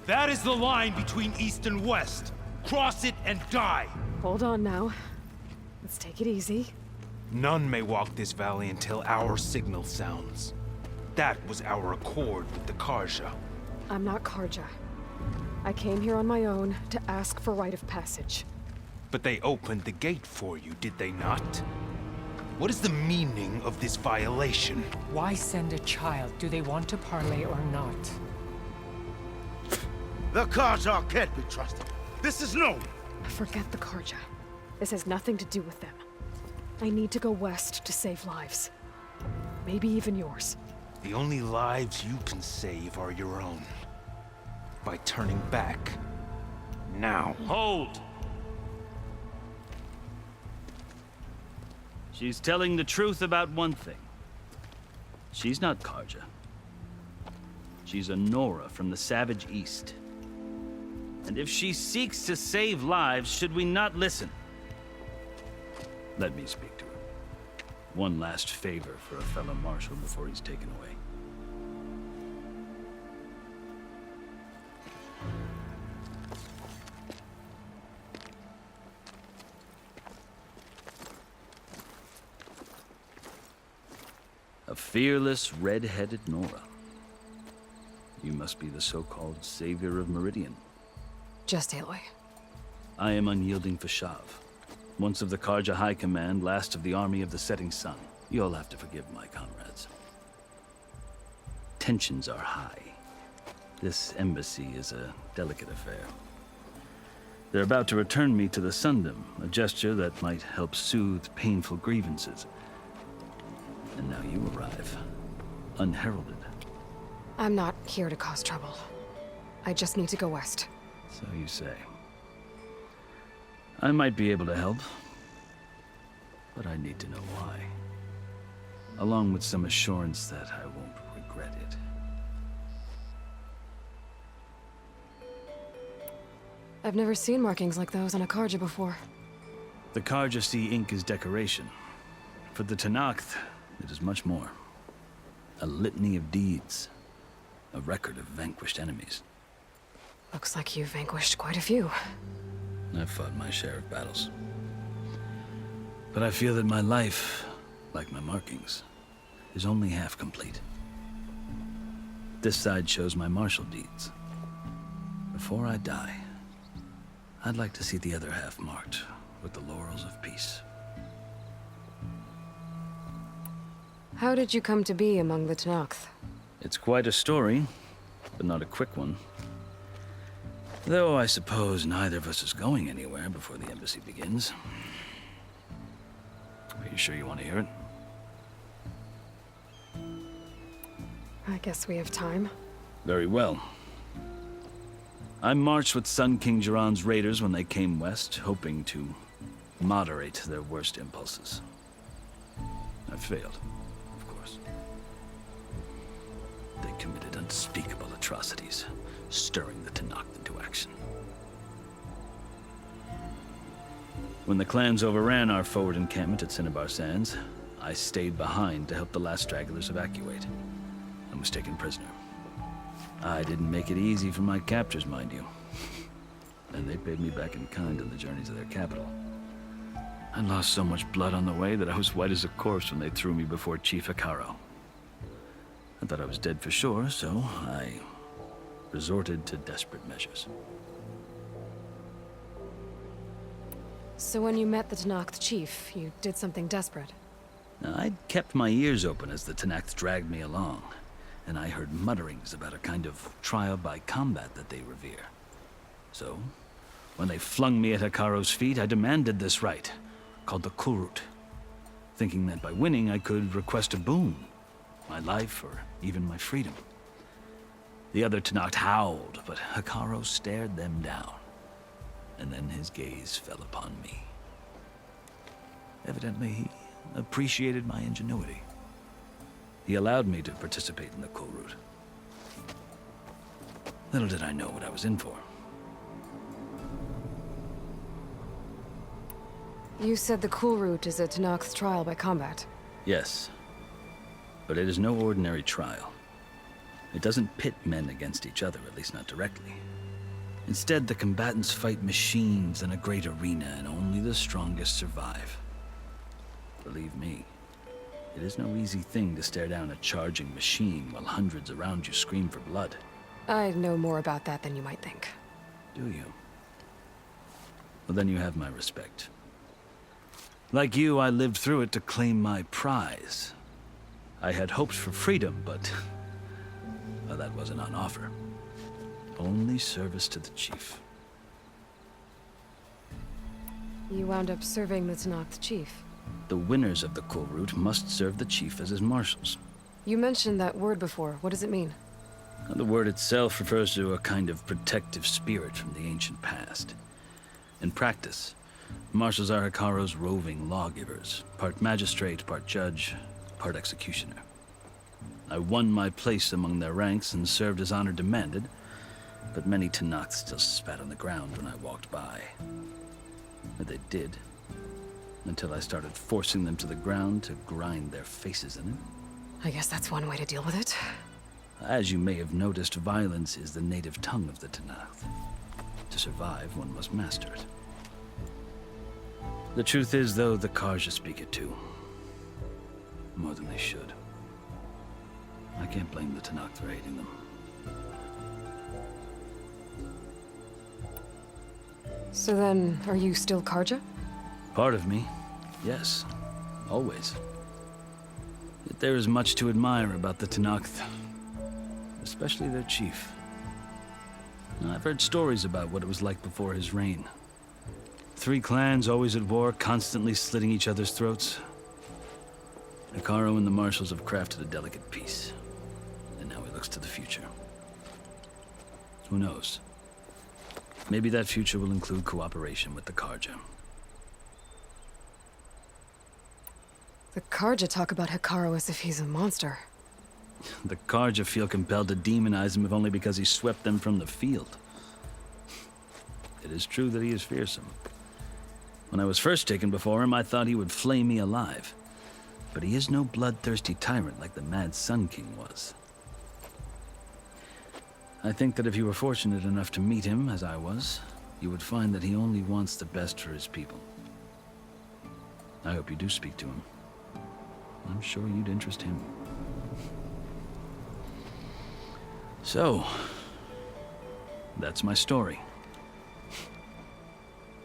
That is the line between East and West. Cross it and die. Hold on now. Let's take it easy. None may walk this valley until our signal sounds. That was our accord with the Carja. I'm not Carja. I came here on my own to ask for rite of passage. But they opened the gate for you, did they not? What is the meaning of this violation? Why send a child? Do they want to parley or not? The Carja can't be trusted. This is known. Forget the Carja. This has nothing to do with them. I need to go west to save lives. Maybe even yours. The only lives you can save are your own. By turning back. Now. Hold! She's telling the truth about one thing. She's not Carja. She's a Nora from the Savage East. And if she seeks to save lives, should we not listen? Let me speak to her. One last favor for a fellow marshal before he's taken away. A fearless, red-headed Nora. You must be the so-called savior of Meridian. Just Aloy. I am Unyielding Fashav, once of the Carja High Command, last of the Army of the Setting Sun. You'll have to forgive my comrades. Tensions are high. This embassy is a delicate affair. They're about to return me to the Sundom, a gesture that might help soothe painful grievances. And now you arrive, unheralded. I'm not here to cause trouble. I just need to go west. So you say. I might be able to help, but I need to know why. Along with some assurance that I won't regret it. I've never seen markings like those on a Carja before. The Carja see ink as decoration. For the Tenakth, it is much more. A litany of deeds. A record of vanquished enemies. Looks like you've vanquished quite a few. I've fought my share of battles. But I feel that my life, like my markings, is only half complete. This side shows my martial deeds. Before I die, I'd like to see the other half marked with the laurels of peace. How did you come to be among the Tenakth? It's quite a story, but not a quick one. Though I suppose neither of us is going anywhere before the embassy begins. Are you sure you want to hear it? I guess we have time. Very well. I marched with Sun King Jiran's raiders when they came west, hoping to moderate their worst impulses. I failed, of course. They committed unspeakable atrocities, stirring the Tenakth into action. When the clans overran our forward encampment at Cinnabar Sands, I stayed behind to help the last stragglers evacuate, and was taken prisoner. I didn't make it easy for my captors, mind you. And they paid me back in kind on the journeys of their capital. I lost so much blood on the way that I was white as a corpse when they threw me before Chief Hekarro. I thought I was dead for sure, so I resorted to desperate measures. So when you met the Tenakth chief, you did something desperate? Now, I'd kept my ears open as the Tenakth dragged me along, and I heard mutterings about a kind of trial by combat that they revere. So, when they flung me at Hekarro's feet, I demanded this rite, called the Kulrut, thinking that by winning I could request a boon, my life or even my freedom. The other Tenakth howled, but Hekarro stared them down, and then his gaze fell upon me. Evidently, he appreciated my ingenuity. He allowed me to participate in the Kulrut. Little did I know what I was in for. You said the Kulrut is a Tenakth trial by combat. Yes, but it is no ordinary trial. It doesn't pit men against each other, at least not directly. Instead, the combatants fight machines in a great arena, and only the strongest survive. Believe me, it is no easy thing to stare down a charging machine while hundreds around you scream for blood. I know more about that than you might think. Do you? Well, then you have my respect. Like you, I lived through it to claim my prize. I had hopes for freedom, but well, that wasn't on offer. Only service to the chief. You wound up serving the Tenakth chief. The winners of the Kulrut must serve the chief as his marshals. You mentioned that word before. What does it mean? The word itself refers to a kind of protective spirit from the ancient past. In practice, marshals are Hekarro's roving lawgivers, part magistrate, part judge, part executioner. I won my place among their ranks and served as honor demanded, but many Tenakth still spat on the ground when I walked by. But they did, until I started forcing them to the ground to grind their faces in it. I guess that's one way to deal with it. As you may have noticed, violence is the native tongue of the Tenakth. To survive, one must master it. The truth is, though, the Carja speak it too. More than they should. I can't blame the Tenakth for hating them. So then, are you still Carja? Part of me, yes. Always. Yet there is much to admire about the Tenakth. Especially their chief. I've heard stories about what it was like before his reign. 3 clans always at war, constantly slitting each other's throats. Hekarro and the marshals have crafted a delicate peace. And now he looks to the future. Who knows? Maybe that future will include cooperation with the Carja. The Carja talk about Hekarro as if he's a monster. The Carja feel compelled to demonize him if only because he swept them from the field. It is true that he is fearsome. When I was first taken before him, I thought he would flay me alive. But he is no bloodthirsty tyrant like the Mad Sun King was. I think that if you were fortunate enough to meet him, as I was, you would find that he only wants the best for his people. I hope you do speak to him. I'm sure you'd interest him. So, that's my story.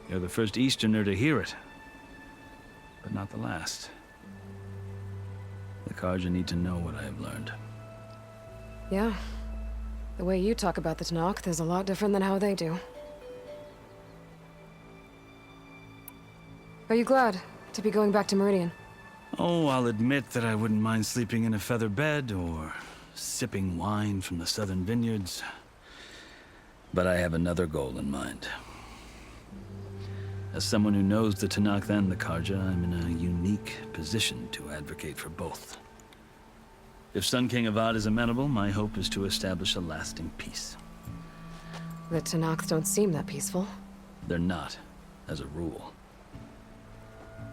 You're the first Easterner to hear it, but not the last. The Carja need to know what I have learned. Yeah. The way you talk about the Tenakth is a lot different than how they do. Are you glad to be going back to Meridian? Oh, I'll admit that I wouldn't mind sleeping in a feather bed or sipping wine from the southern vineyards. But I have another goal in mind. As someone who knows the Tenakth and the Carja, I'm in a unique position to advocate for both. If Sun King Avad is amenable, my hope is to establish a lasting peace. The Tenakth don't seem that peaceful. They're not, as a rule.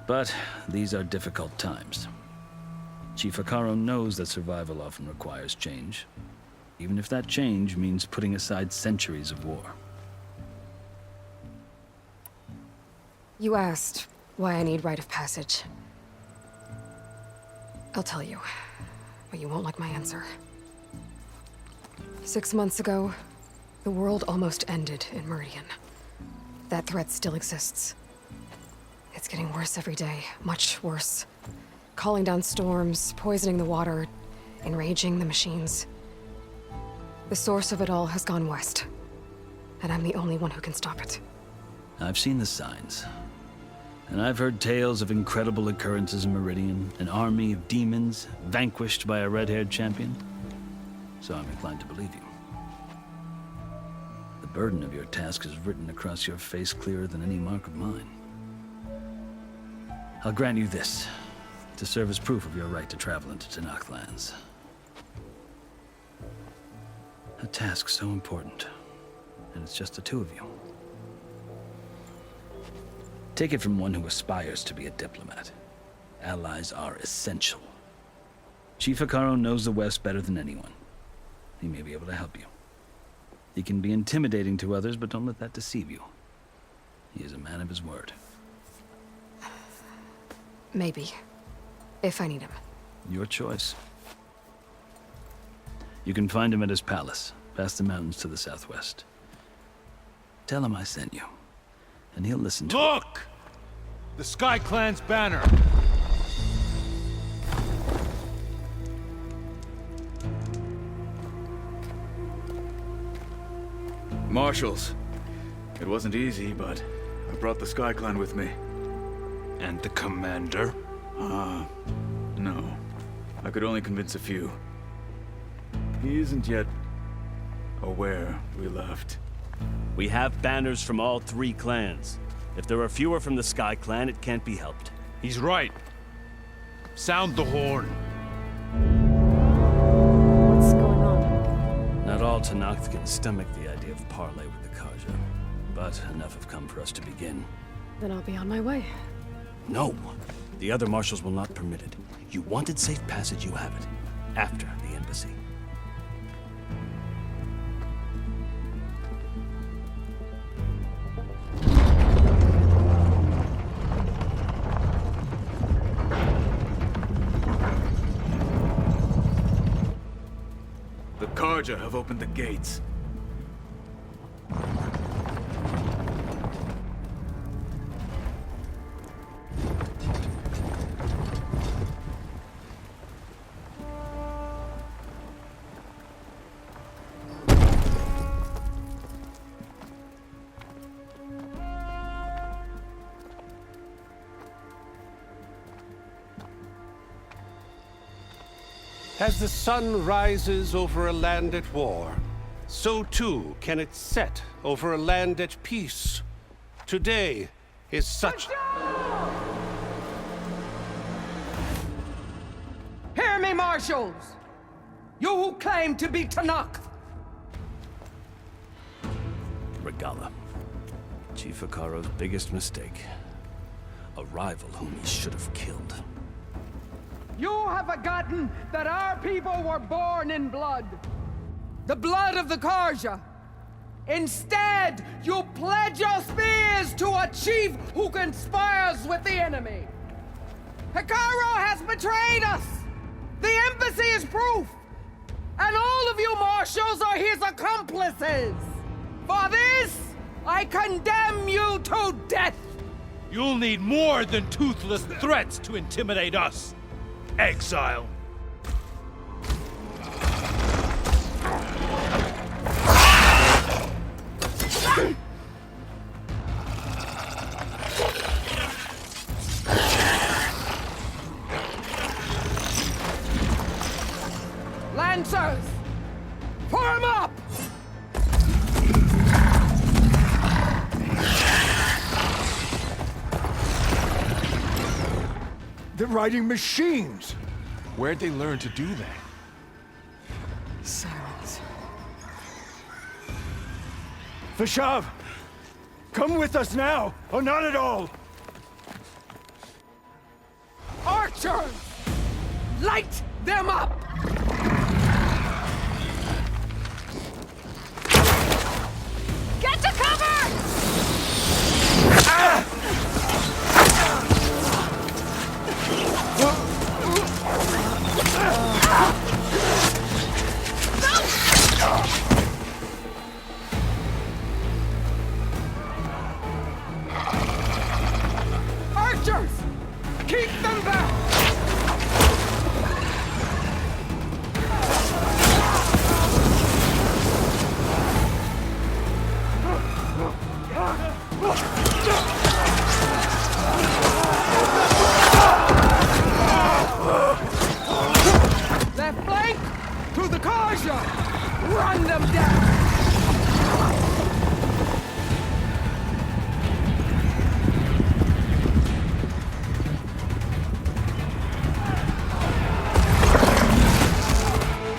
But these are difficult times. Chief Hekarro knows that survival often requires change, even if that change means putting aside centuries of war. You asked why I need rite of passage. I'll tell you, but you won't like my answer. 6 months ago, the world almost ended in Meridian. That threat still exists. It's getting worse every day, much worse. Calling down storms, poisoning the water, enraging the machines. The source of it all has gone west, and I'm the only one who can stop it. I've seen the signs. And I've heard tales of incredible occurrences in Meridian, an army of demons vanquished by a red-haired champion. So I'm inclined to believe you. The burden of your task is written across your face clearer than any mark of mine. I'll grant you this, to serve as proof of your right to travel into Tenakth lands. A task so important, and it's just the 2 of you. Take it from one who aspires to be a diplomat. Allies are essential. Chief Hekarro knows the West better than anyone. He may be able to help you. He can be intimidating to others, but don't let that deceive you. He is a man of his word. Maybe. If I need him. Your choice. You can find him at his palace, past the mountains to the southwest. Tell him I sent you, and he'll listen to Look! The Sky Clan's banner! Marshals. It wasn't easy, but I brought the Sky Clan with me. And the commander? No. I could only convince a few. He isn't yet aware we left. We have banners from all 3 clans. If there are fewer from the Sky Clan, it can't be helped. He's right. Sound the horn. What's going on? Not all Tenakth can stomach the idea of parley with the Carja, but enough have come for us to begin. Then I'll be on my way. No! The other marshals will not permit it. You wanted safe passage, you have it. After the embassy. The Carja have opened the gates. As the sun rises over a land at war, so too can it set over a land at peace. Today is such... Hear me, marshals! You who claim to be Tenakth! Regalla. Chief Hekarro's biggest mistake. A rival whom he should have killed. You have forgotten that our people were born in blood. The blood of the Carja. Instead, you pledge your spears to a chief who conspires with the enemy. Hekarro has betrayed us! The embassy is proof! And all of you marshals are his accomplices! For this, I condemn you to death! You'll need more than toothless threats to intimidate us. Exile. Lancers! Form up! They're riding machines! Where'd they learn to do that? Sirens. Vashav! Come with us now, or not at all! Archers! Light them up! Get to cover! Archers! Keep them back! Left flank! To the Carja! Run them down!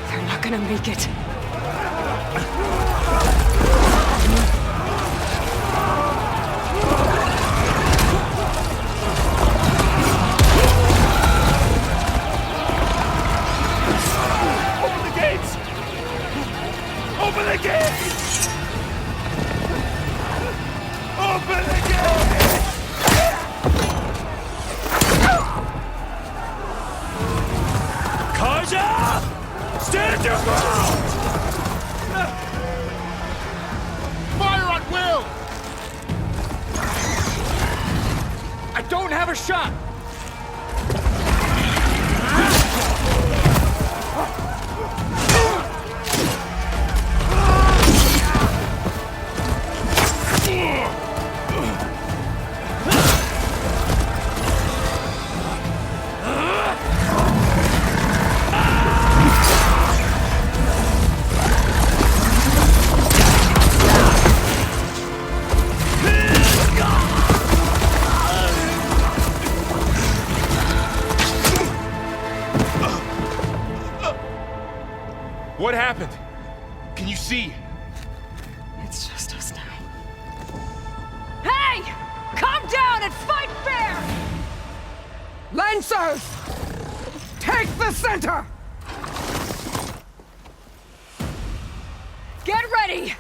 They're not gonna make it. Open the gates! Open the gates! shot! What happened? Can you see? It's just us now. Hey! Calm down and fight fair! Lancers! Take the center! Get ready!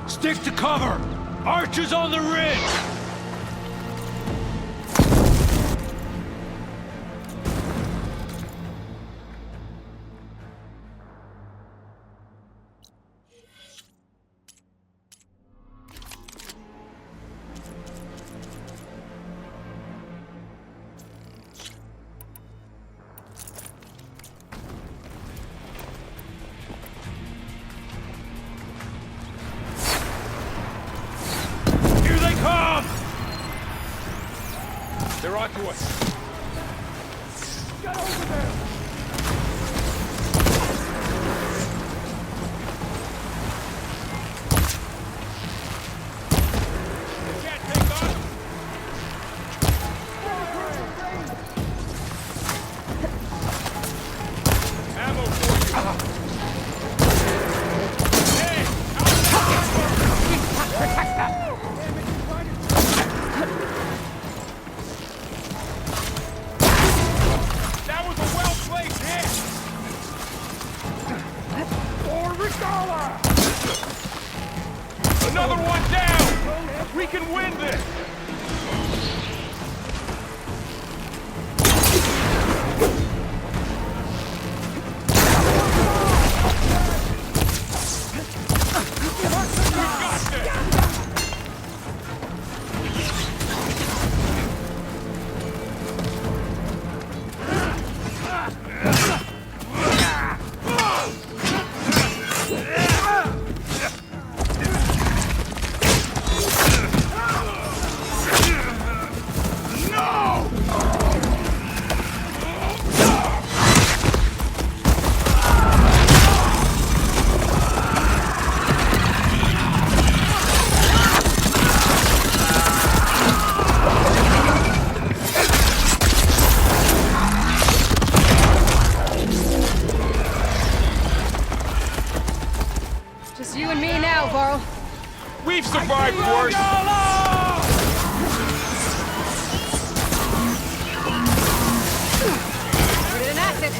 Stick to cover! Archers on the ridge! They're onto us. Get over there! You can't take on them. Ammo for you. Hey! Protect them! That was a well-placed hit! For Regala! Another one down! We can win this! Just you and me now, Varl. We've survived worse! Put it in acid.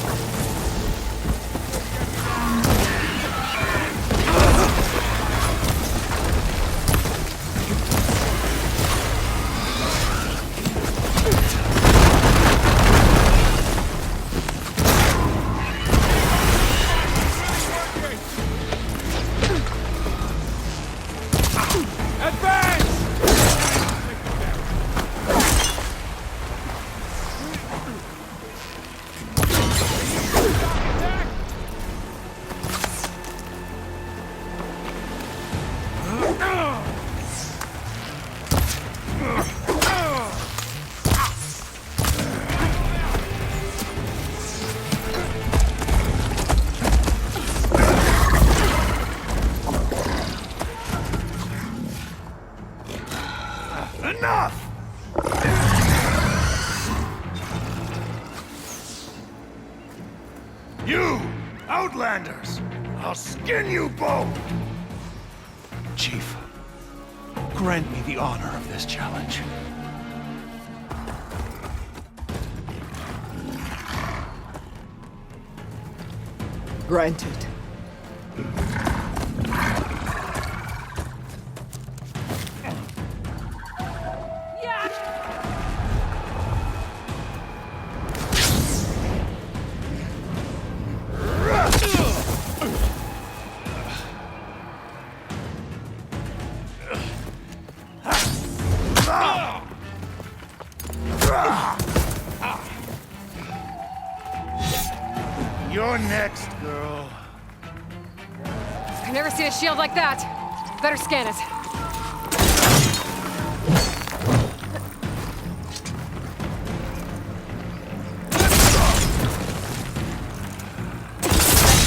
Enough! You, Outlanders! I'll skin you both! Chief, grant me the honor of this challenge. Granted. next, girl? I've never seen a shield like that. Better scan it.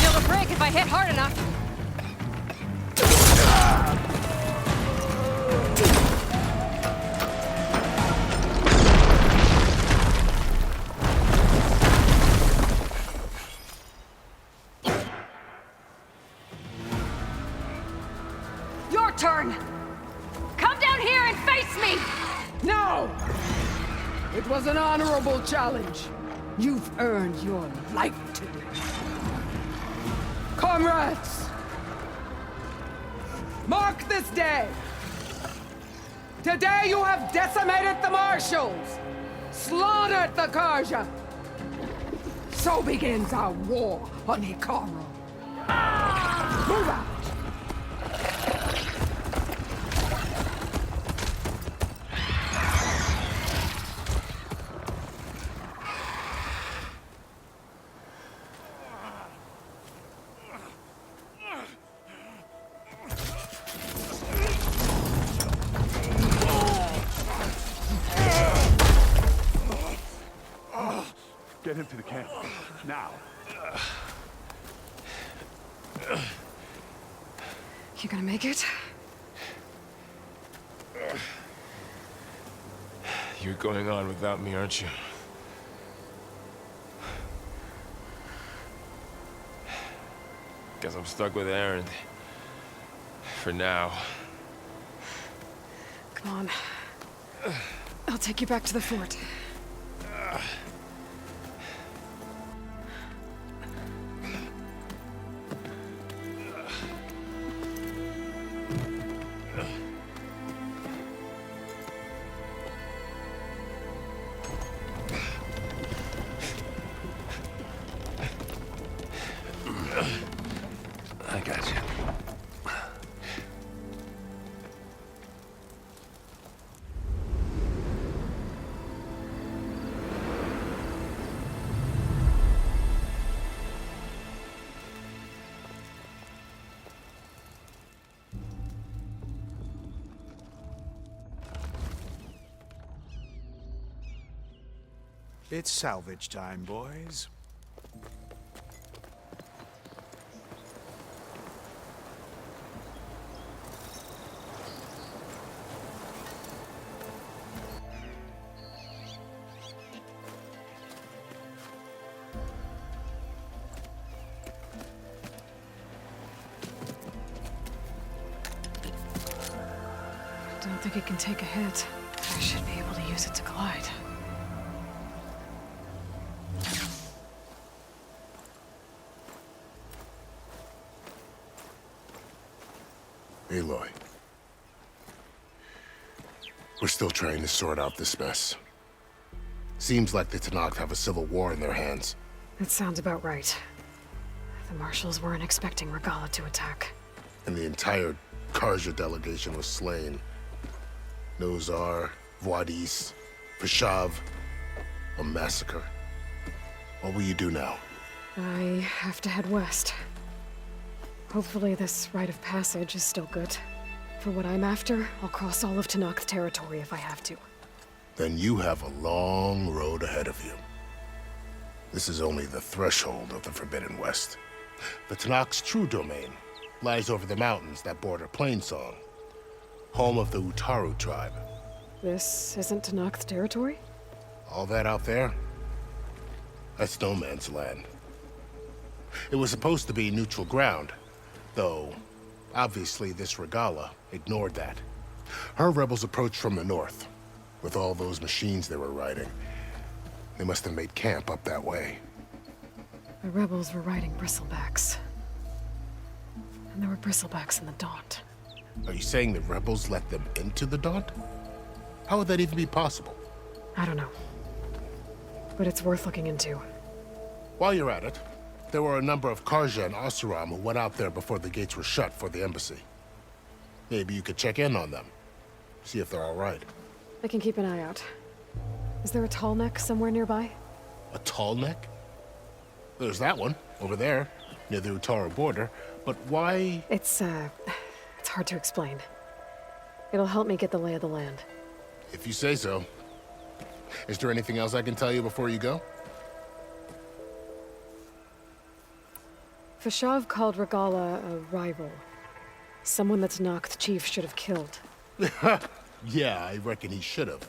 Shield will break if I hit hard enough. Your turn! Come down here and face me! No! It was an honorable challenge. You've earned your life today. Comrades! Mark this day! Today you have decimated the Marshals! Slaughtered the Karja! So begins our war on Hikaru. Move out! Get him to the camp. Now. You gonna make it? You're going on without me, aren't you? Guess I'm stuck with Erend. For now. Come on. I'll take you back to the fort. I got you. It's salvage time, boys. Don't think it can take a hit. I should be able to use it to glide. Aloy. We're still trying to sort out this mess. Seems like the Tenakth have a civil war in their hands. That sounds about right. The Marshals weren't expecting Regalla to attack. And the entire Karja delegation was slain. Nozar, Vuadis, Fashav. A massacre. What will you do now? I have to head west. Hopefully this rite of passage is still good. For what I'm after, I'll cross all of Tenakth territory if I have to. Then you have a long road ahead of you. This is only the threshold of the Forbidden West. The Tenakth's true domain lies over the mountains that border Plainsong, home of the Utaru tribe. This isn't Tenakth territory? All that out there? That's no man's land. It was supposed to be neutral ground, though obviously this Regalla ignored that. Her rebels approached from the north, with all those machines they were riding. They must have made camp up that way. The rebels were riding bristlebacks. And there were bristlebacks in the Daunt. Are you saying the rebels let them into the Daunt? How would that even be possible? I don't know. But it's worth looking into. While you're at it, there were a number of Karja and Oseram who went out there before the gates were shut for the embassy. Maybe you could check in on them. See if they're all right. I can keep an eye out. Is there a tall neck somewhere nearby? A tall neck? There's that one. over there, near the Utaru border. But why? It's hard to explain. It'll help me get the lay of the land. If you say so. Is there anything else I can tell you before you go? Fashav called Regala a rival. Someone that Tenakth chief should have killed. Yeah, I reckon he should have.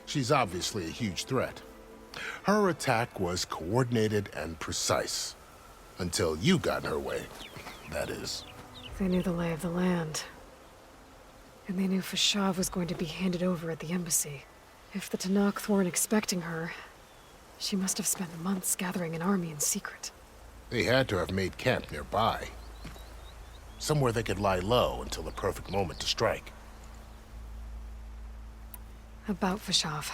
She's obviously a huge threat. Her attack was coordinated and precise. Until you got in her way, that is. They knew the lay of the land. And they knew Fashav was going to be handed over at the embassy. If the Tenakth weren't expecting her, she must have spent months gathering an army in secret. They had to have made camp nearby. Somewhere they could lie low until the perfect moment to strike. About Fashav.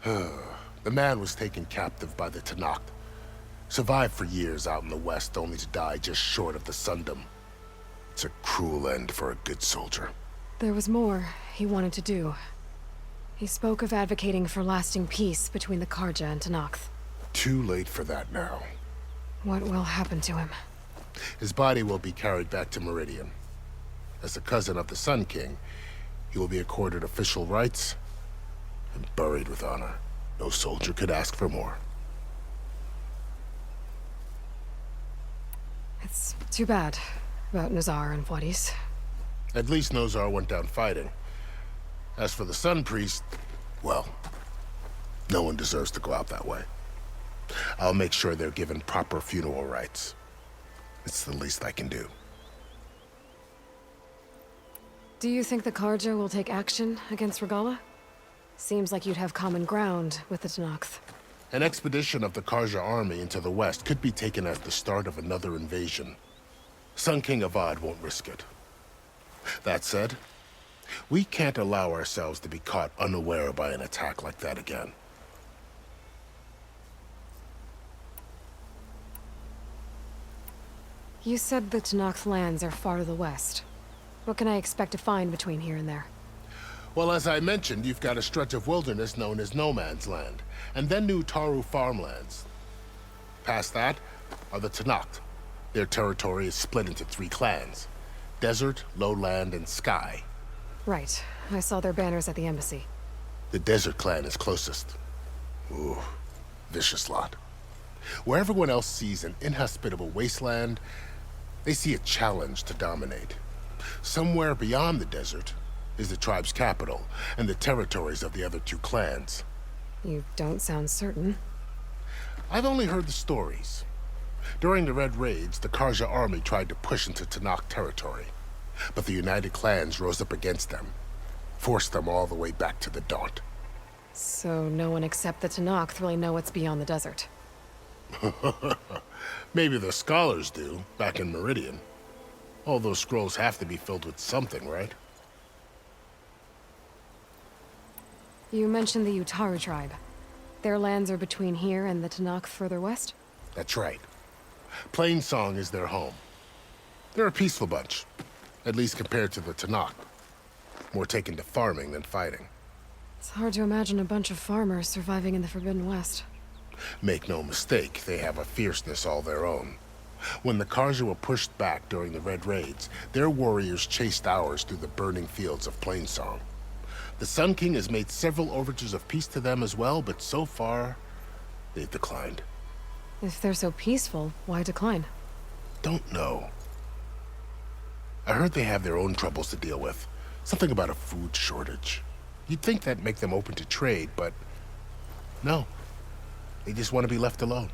The man was taken captive by the Tenakth. Survived for years out in the west, only to die just short of the Sundom. It's a cruel end for a good soldier. There was more he wanted to do. He spoke of advocating for lasting peace between the Karja and Tenakth. Too late for that now. What will happen to him? His body will be carried back to Meridian. As a cousin of the Sun King, he will be accorded official rights and buried with honor. No soldier could ask for more. It's too bad about Nazar and Wadis. At least Nozar went down fighting. As for the Sun Priest, well, no one deserves to go out that way. I'll make sure they're given proper funeral rites. It's the least I can do. Do you think the Karja will take action against Regala? Seems like you'd have common ground with the Tenakth. An expedition of the Karja army into the west could be taken at the start of another invasion. Sun King Avad won't risk it. That said, we can't allow ourselves to be caught unaware by an attack like that again. You said the Tenakth lands are far to the west. What can I expect to find between here and there? Well, as I mentioned, you've got a stretch of wilderness known as No Man's Land, and then New Taru farmlands. Past that are the Tenakth. Their territory is split into 3 clans: Desert, Lowland, and Sky. Right. I saw their banners at the embassy. The Desert clan is closest. Ooh, vicious lot. Where everyone else sees an inhospitable wasteland, they see a challenge to dominate. Somewhere beyond the desert is the tribe's capital and the territories of the other 2 clans. You don't sound certain. I've only heard the stories. During the Red Raids, the Karja army tried to push into Tenakth territory, but the United Clans rose up against them, forced them all the way back to the Daunt. So no one except the Tenakth really know what's beyond the desert. Maybe the scholars do, back in Meridian. All those scrolls have to be filled with something, right? You mentioned the Utaru tribe. Their lands are between here and the Tenakth further west? That's right. Plainsong is their home. They're a peaceful bunch, at least compared to the Tenakth. More taken to farming than fighting. It's hard to imagine a bunch of farmers surviving in the Forbidden West. Make no mistake, they have a fierceness all their own. When the Karja were pushed back during the Red Raids, their warriors chased ours through the burning fields of Plainsong. The Sun King has made several overtures of peace to them as well, but so far, they've declined. If they're so peaceful, why decline? Don't know. I heard they have their own troubles to deal with. Something about a food shortage. You'd think that'd make them open to trade, but no. They just want to be left alone.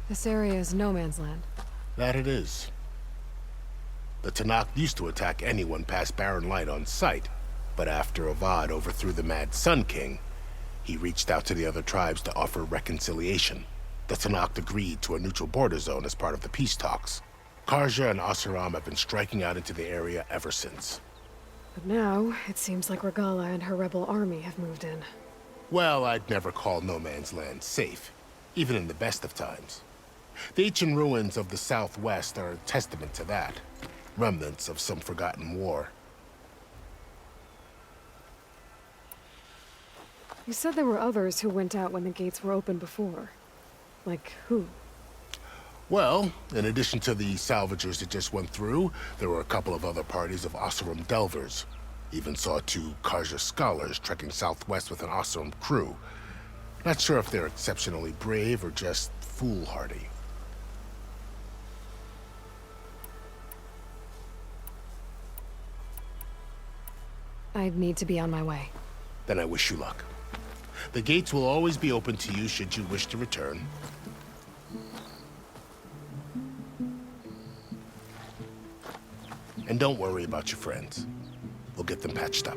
This area is no man's land. That it is. The Tenakth used to attack anyone past Barren Light on sight, but after Avad overthrew the Mad Sun King, he reached out to the other tribes to offer reconciliation. The Tenakth agreed to a neutral border zone as part of the peace talks. Karja and Oseram have been striking out into the area ever since. But now, it seems like Regala and her rebel army have moved in. Well, I'd never call No Man's Land safe, even in the best of times. The ancient ruins of the Southwest are a testament to that. Remnants of some forgotten war. You said there were others who went out when the gates were open before. Like who? Well, in addition to the salvagers that just went through, there were a couple of other parties of Oseram delvers. Even saw 2 Karja scholars trekking southwest with an Oseram crew. Not sure if they're exceptionally brave or just foolhardy. I'd need to be on my way. Then I wish you luck. The gates will always be open to you should you wish to return. And don't worry about your friends. We'll get them patched up.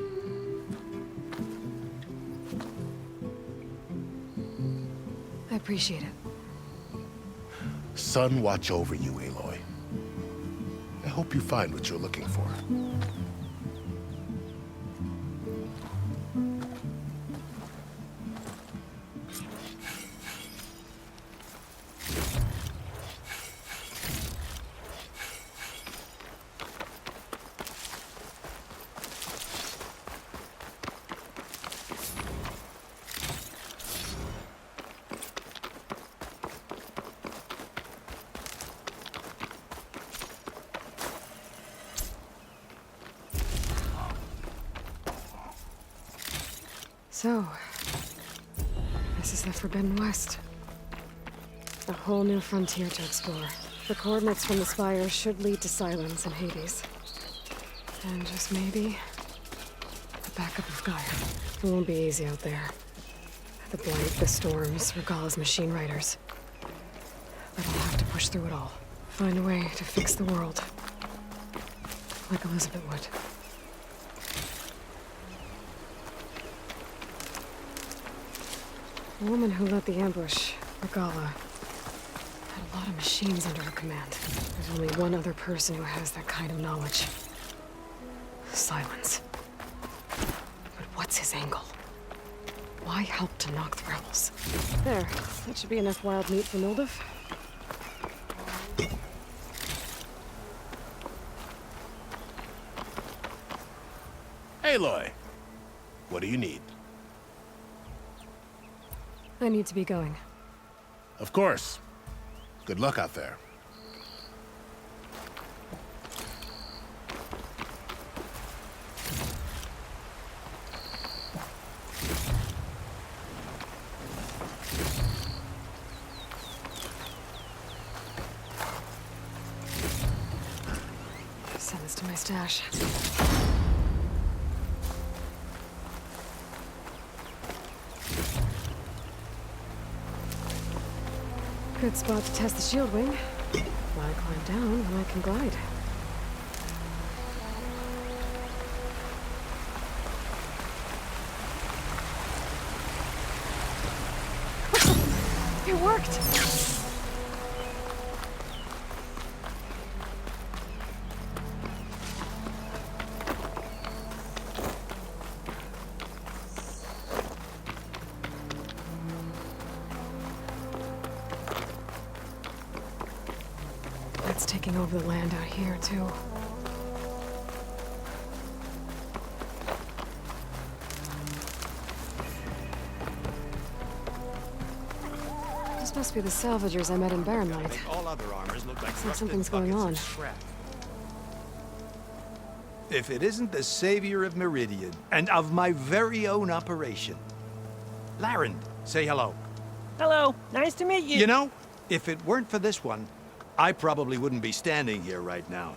I appreciate it. Sun watch over you, Aloy. I hope you find what you're looking for. So, this is the Forbidden West. A whole new frontier to explore. The coordinates from the spires should lead to Silence and Hades. And just maybe, the backup of Gaia. It won't be easy out there. The Blight, the Storms, Regalla's machine riders. But I'll have to push through it all. Find a way to fix the world. Like Elizabeth would. The woman who led the ambush, Regalla, had a lot of machines under her command. There's only one other person who has that kind of knowledge. Silence. But what's his angle? Why help to knock the rebels? There. That should be enough wild meat for Mildif. Aloy, what do you need? I need to be going. Of course. Good luck out there. Send this to my stash. Good spot to test the shield wing. Why climb down when I can glide? It worked! It's taking over the land out here, too. This must be the salvagers I met in Barrenlight. All other armors look like Looks like something's going on. If it isn't the savior of Meridian, and of my very own operation. Laren, say hello. Hello, nice to meet you. You know, if it weren't for this one, I probably wouldn't be standing here right now.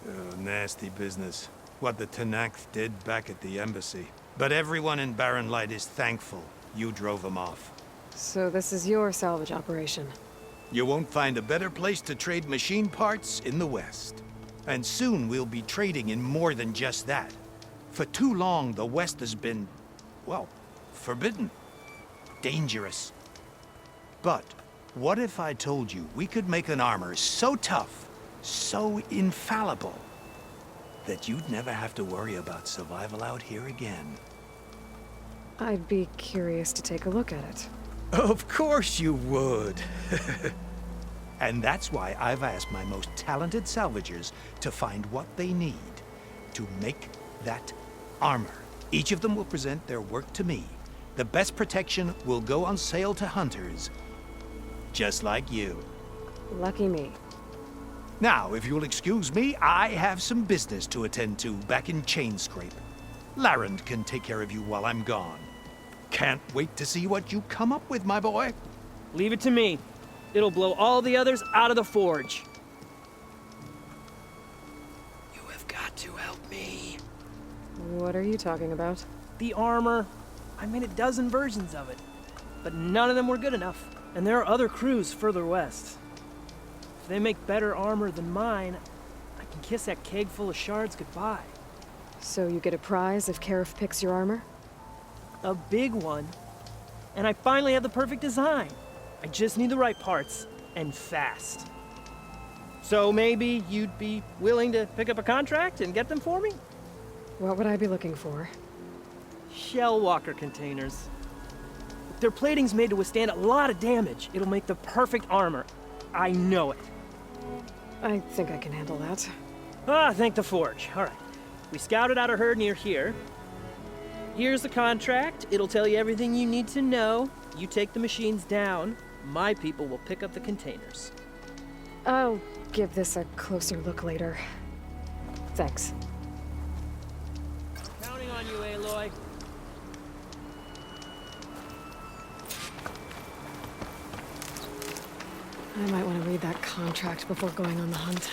Oh, nasty business. What the Tenakth did back at the embassy. But everyone in Barrenlight is thankful you drove them off. So this is your salvage operation? You won't find a better place to trade machine parts in the West. And soon we'll be trading in more than just that. For too long, the West has been, well, forbidden. Dangerous. But what if I told you we could make an armor so tough, so infallible, that you'd never have to worry about survival out here again? I'd be curious to take a look at it. Of course you would. And that's why I've asked my most talented salvagers to find what they need to make that armor. Each of them will present their work to me, the best protection will go on sale to hunters, just like you. Lucky me. Now, if you'll excuse me, I have some business to attend to back in Chainscrape. Larend can take care of you while I'm gone. Can't wait to see what you come up with, my boy. Leave it to me. It'll blow all the others out of the forge. You have got to help me. What are you talking about? The armor. I made a dozen versions of it, but none of them were good enough. And there are other crews further west. If they make better armor than mine, I can kiss that keg full of shards goodbye. So you get a prize if Karif picks your armor? A big one. And I finally have the perfect design. I just need the right parts, and fast. So maybe you'd be willing to pick up a contract and get them for me? What would I be looking for? Shell walker containers. If their plating's made to withstand a lot of damage, it'll make the perfect armor. I know it. I think I can handle that. Ah, thank the forge. All right. We scouted out a herd near here. Here's the contract. It'll tell you everything you need to know. You take the machines down. My people will pick up the containers. I'll give this a closer look later. Thanks. Counting on you, Aloy. I might want to read that contract before going on the hunt.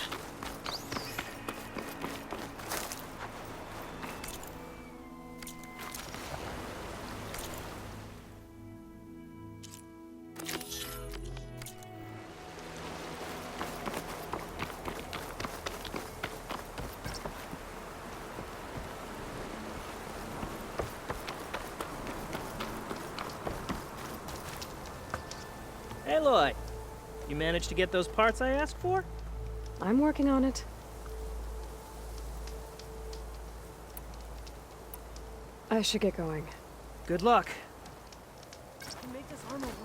Aloy, you managed to get those parts I asked for? I'm working on it. I should get going. Good luck. You can make this armor work.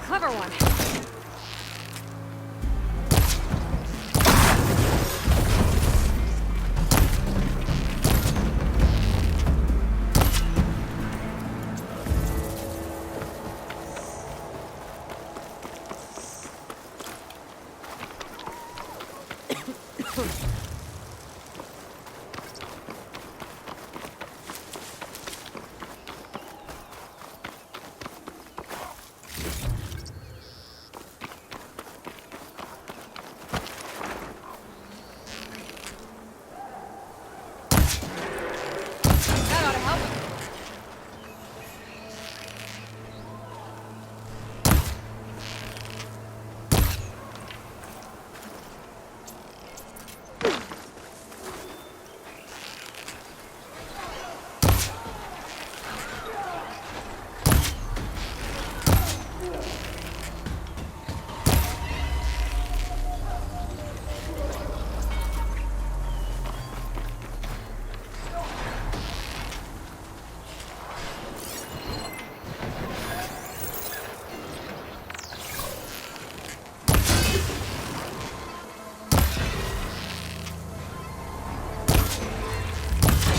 Clever one.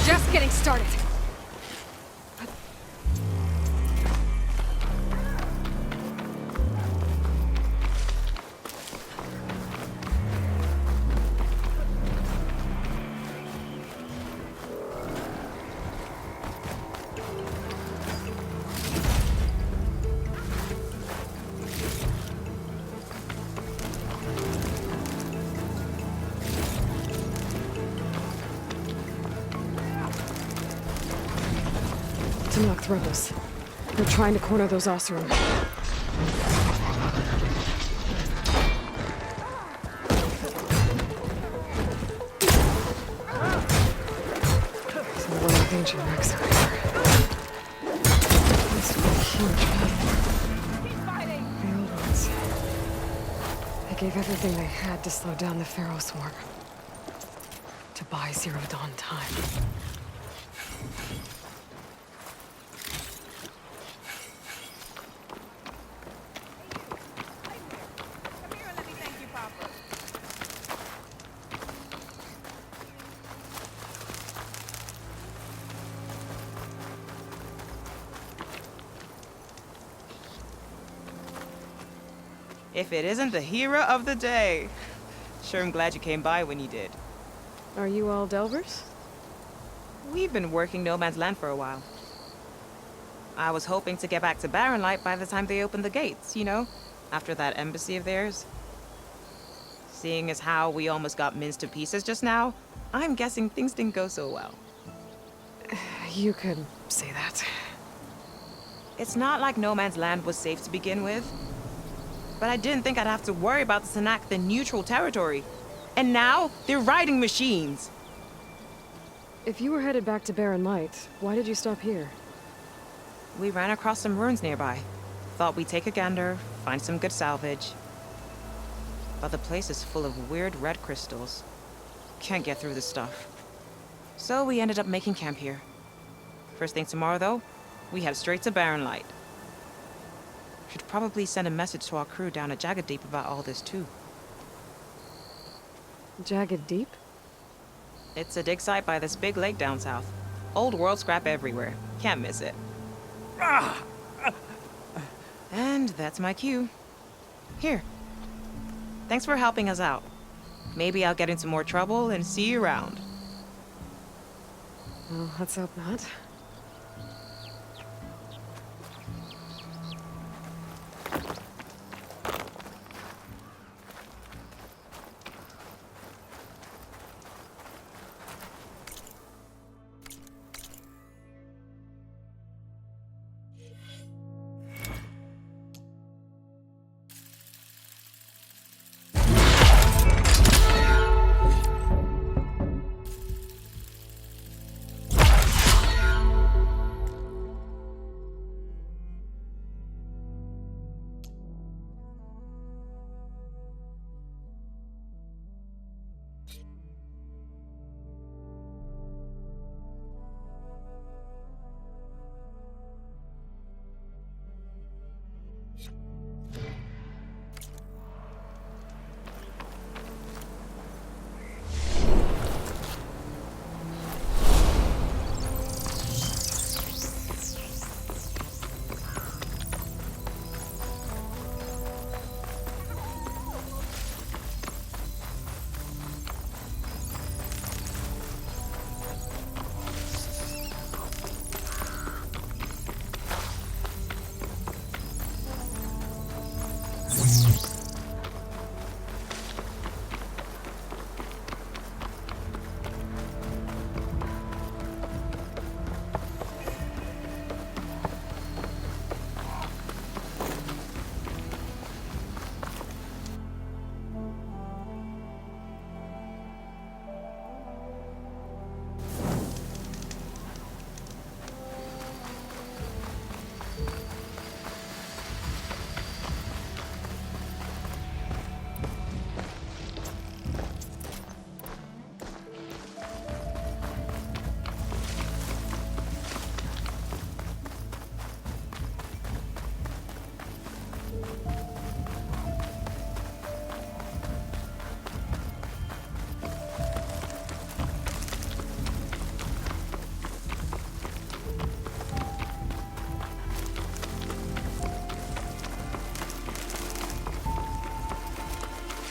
Just getting started. Tenok rebels. They're trying to corner those Oseram. Some wild ancient wrecks out here. Must be huge. The old ones. They gave everything they had to slow down the Pharaoh swarm. To buy Zero Dawn time. If it isn't the hero of the day. Sure, I'm glad you came by when you did. Are you all Delvers? We've been working No Man's Land for a while. I was hoping to get back to Barren Light by the time they opened the gates, you know? After that embassy of theirs. Seeing as how we almost got minced to pieces just now, I'm guessing things didn't go so well. You could say that. It's not like No Man's Land was safe to begin with. But I didn't think I'd have to worry about the Sanak, the neutral territory. And now, they're riding machines. If you were headed back to Barren Light, why did you stop here? We ran across some ruins nearby. Thought we'd take a gander, find some good salvage. But the place is full of weird red crystals. Can't get through the stuff. So we ended up making camp here. First thing tomorrow, though, we head straight to Barren Light. Should probably send a message to our crew down at Jagged Deep about all this, too. Jagged Deep? It's a dig site by this big lake down south. Old world scrap everywhere. Can't miss it. And that's my cue. Here. Thanks for helping us out. Maybe I'll get into more trouble and see you around. Well, let's hope not.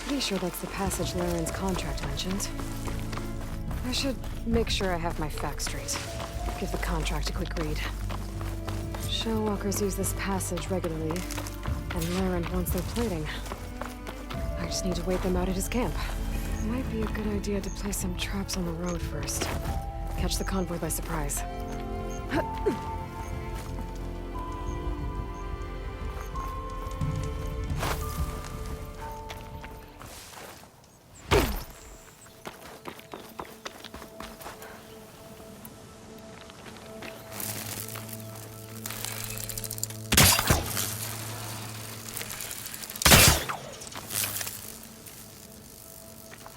Pretty sure that's the passage Laren's contract mentioned. I should make sure I have my facts straight. Give the contract a quick read. Shellwalkers use this passage regularly, and Laren wants their plating. I just need to wait them out at his camp. Might be a good idea to place some traps on the road first. Catch the convoy by surprise.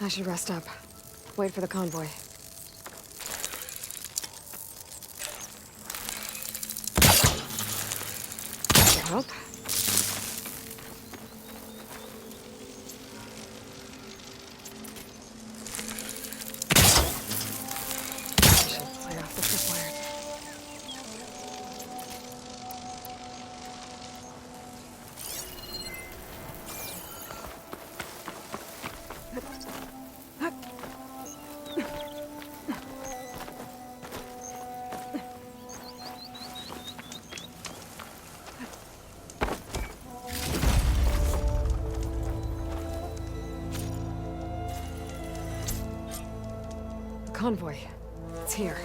I should rest up. Wait for the convoy. Help? I should play off the tripwire. convoy. It's here.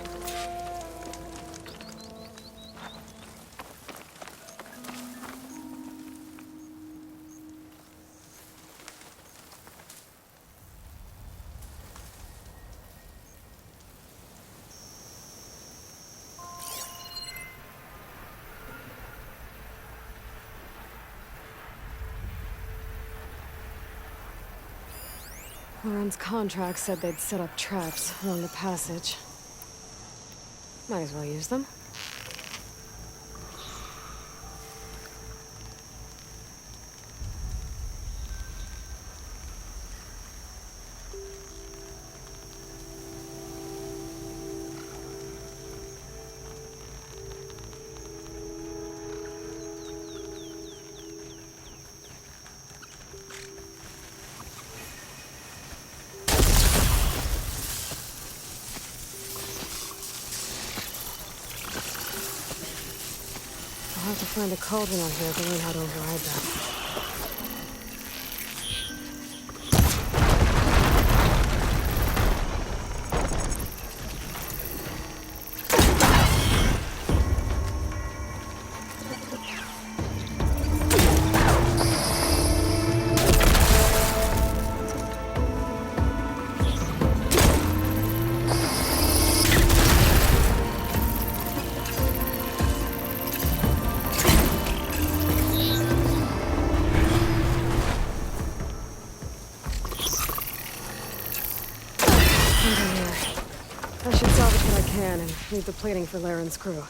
Lauren's contract said they'd set up traps along the passage. Might as well use them. I'll have to find a cauldron out here to learn how to override that. I should salvage what I can and leave the plating for Laren's crew.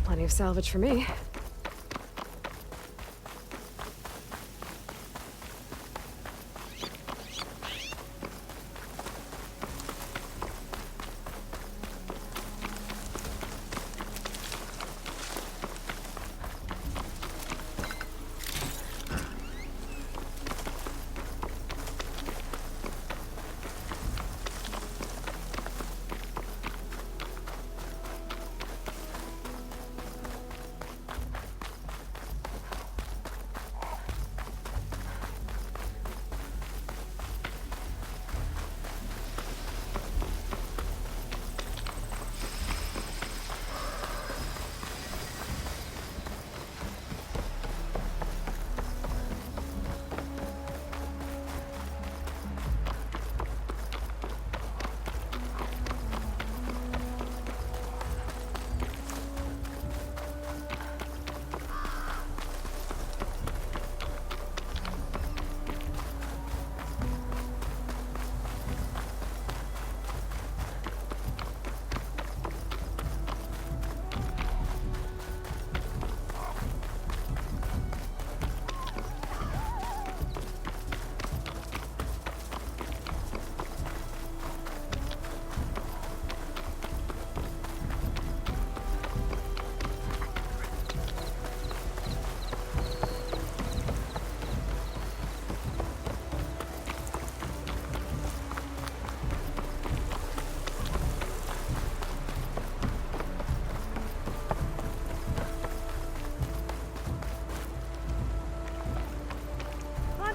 Plenty of salvage for me.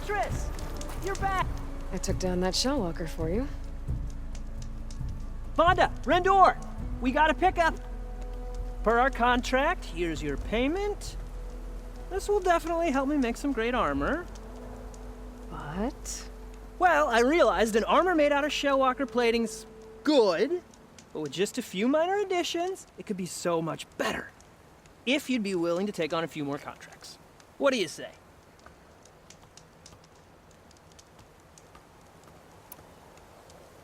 Huntress! You're back! I took down that Shellwalker for you. Vonda! Rendor! We got a pickup! Per our contract, here's your payment. This will definitely help me make some great armor. But? Well, I realized an armor made out of Shellwalker plating's good, but with just a few minor additions, it could be so much better. If you'd be willing to take on a few more contracts. What do you say?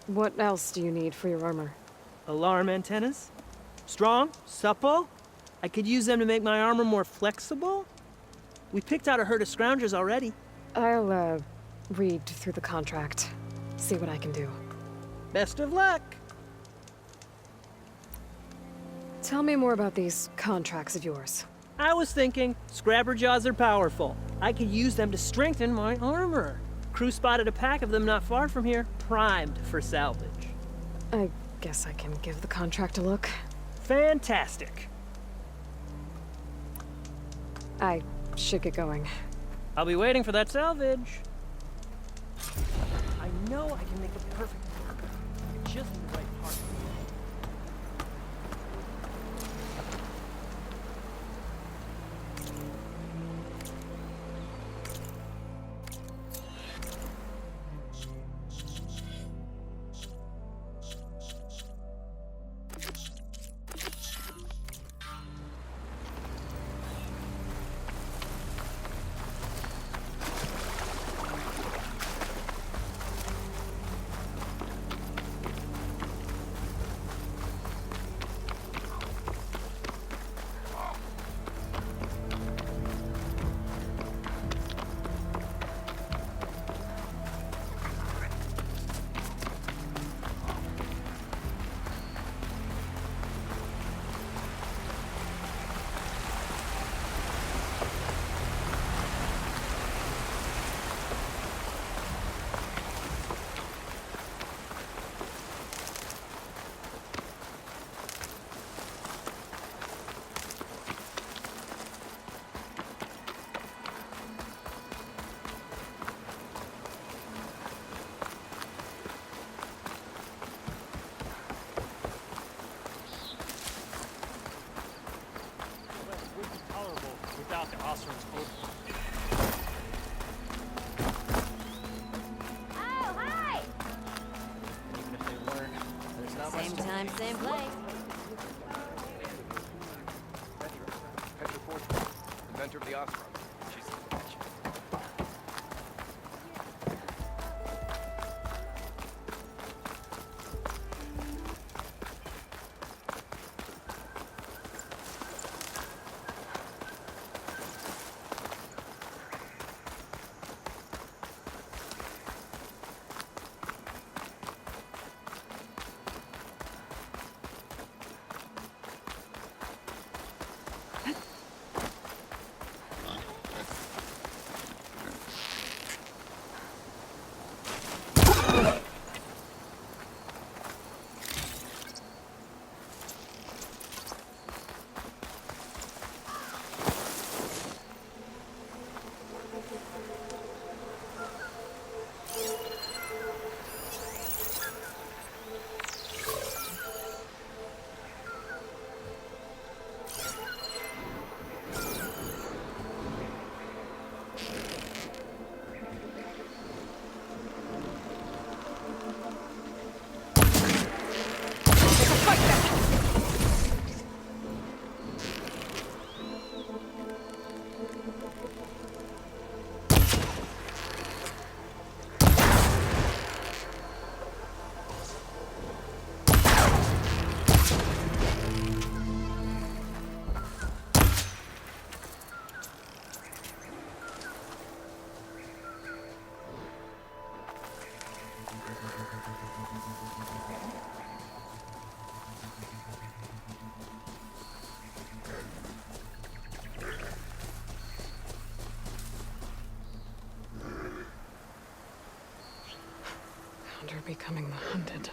What else do you need for your armor? Alarm antennas? Strong? Supple? I could use them to make my armor more flexible? We picked out a herd of scroungers already. I'll, read through the contract. See what I can do. Best of luck! Tell me more about these contracts of yours. I was thinking, Scrapper Jaws are powerful. I could use them to strengthen my armor. Crew spotted a pack of them not far from here, primed for salvage. I guess I can give the contract a look. Fantastic. I should get going. I'll be waiting for that salvage. I know I can make a perfect worker. Just the right part. Without the Oseram's hope. Oh, hi! Even if they weren't, there's not much Same time, same place. Petra Fortune, inventor of the Ostrom. She's a bitch. Hunter becoming the hunted.